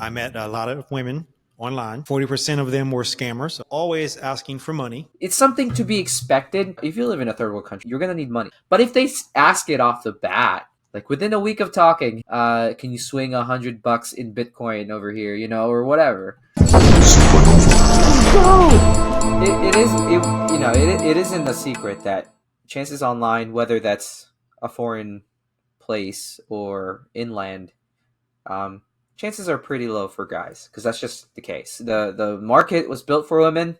I met a lot of women online. 40% of them were scammers, always asking for money. It's something to be expected. If you live in a third world country, you're gonna need money. But if they ask it off the bat, like within a week of talking, can you swing $100 in Bitcoin over here, or whatever? It isn't a secret that chances online, whether that's a foreign place or inland, chances are pretty low for guys because that's just the case. The market was built for women.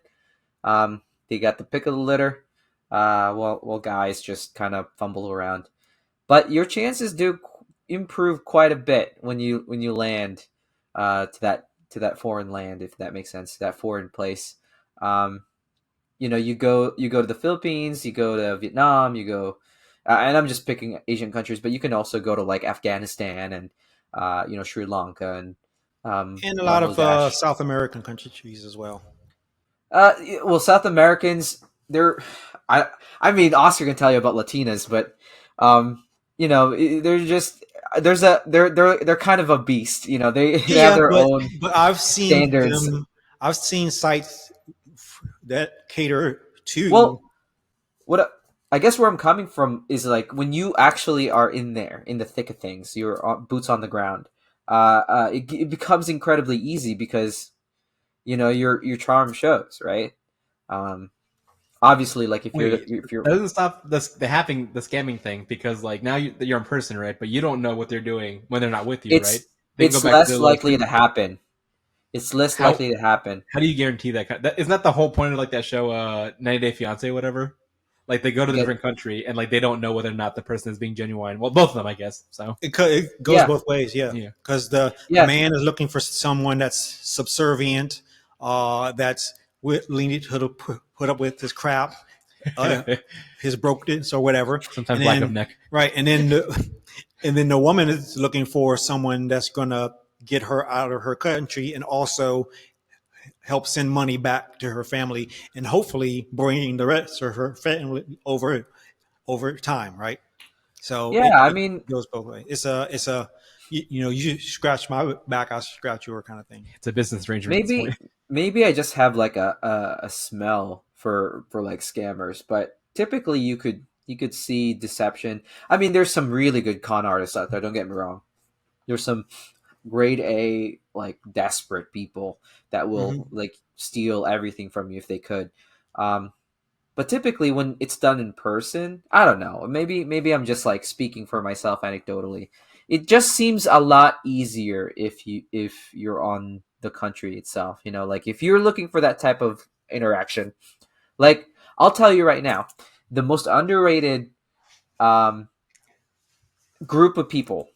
They got the pick of the litter. Well, guys just kind of fumble around, but your chances do improve quite a bit when you land to that foreign land, if that makes sense, that foreign place. You go to the Philippines, you go to Vietnam, you go, and I'm just picking Asian countries, but you can also go to like Afghanistan and Sri Lanka and And a lot of South American countries as well. Well, South Americans, I mean, Oscar can tell you about Latinas, but they're just they're kind of a beast. They have their own. But I've seen standards. I've seen sites that cater to. Well, I guess where I'm coming from is like when you actually are in there, in the thick of things, you're boots on the ground. It becomes incredibly easy because your charm shows, right? Obviously, like if you're that doesn't stop the scamming thing, because like now you're in person, right? But you don't know what they're doing when they're not with you, right? It's less likely to happen. It's less likely to happen. How do you guarantee that? Isn't that the whole point of like that show, 90 Day Fiance, or whatever? Like they go to a different country and like they don't know whether or not the person is being genuine. Well, both of them, I guess. So it goes both ways, yeah. Because the man is looking for someone that's subservient, that's willing to put up with his crap, his brokenness or whatever. Sometimes lack of neck, right? And then the woman is looking for someone that's gonna get her out of her country and also help send money back to her family and hopefully bringing the rest of her family over time, right? So it goes both ways. It's a you scratch my back, I scratch your kind of thing. It's a business arrangement. Maybe I just have like a smell for like scammers, but typically you could see deception. I mean, there's some really good con artists out there. Don't get me wrong. There's some grade A, like desperate people that will like steal everything from you if they could. But typically when it's done in person, I don't know. Maybe I'm just like speaking for myself anecdotally. It just seems a lot easier if you're on the country itself. Like if you're looking for that type of interaction, like I'll tell you right now, the most underrated group of people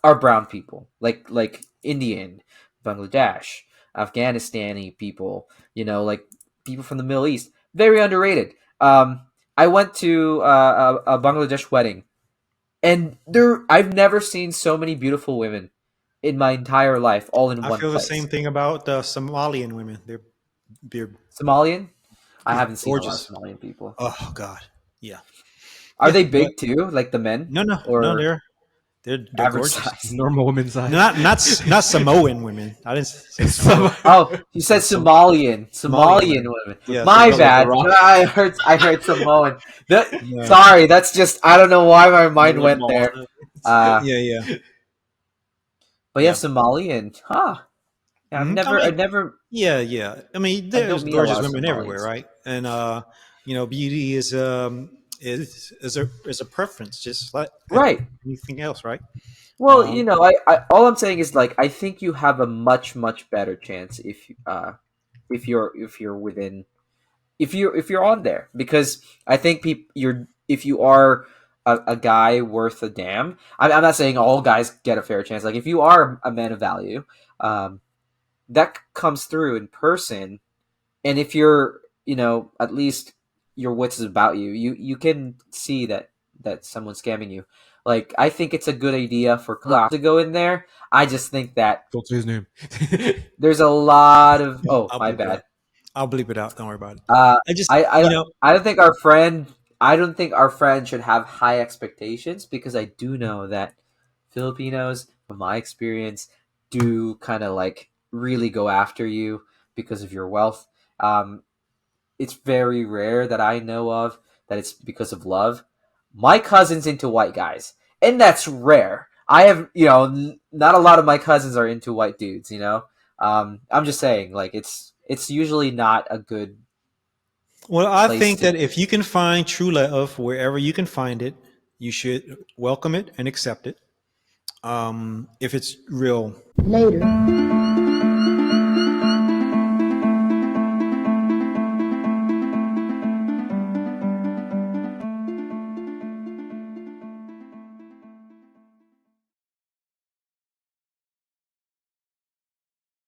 are brown people, like Indian, Bangladesh, Afghanistani people, like people from the Middle East. Very underrated. I went to a Bangladesh wedding, and I've never seen so many beautiful women in my entire life, all in one place. I feel the same thing about the Somalian women. They're Somalian? I haven't seen gorgeous. A lot of Somalian people. Oh God, yeah. Are they big too, like the men? No, they're average gorgeous. Size. Normal women size. Not Samoan women. I didn't say Samoan. Oh, you said Somalian women. Yeah, my bad. I heard Samoan. Sorry, that's just, I don't know why my mind went there. Yeah. But Somalian, huh? I've never. Yeah. I mean, there's gorgeous women everywhere, right? And beauty is a preference, just like anything else, right? Well, I all I'm saying is like I think you have a much better chance if you're within, if you're on there, because I think if you are a guy worth a damn. I'm not saying all guys get a fair chance. Like if you are a man of value, that comes through in person, and if you're at least your wits is about you can see that someone's scamming you. Like I think it's a good idea for class to go in there. I just think that don't say his name. There's a lot of my bad. I'll bleep it out. Don't worry about it. I don't think our friend should have high expectations, because I do know that Filipinos, from my experience, do kind of like really go after you because of your wealth. It's very rare that I know of that it's because of love. My cousin's into white guys, and that's rare. I have, not a lot of my cousins are into white dudes. I'm just saying, like it's usually not a good Well, I place think to. that if you can find true love wherever you can find it, you should welcome it and accept it. If it's real. Later.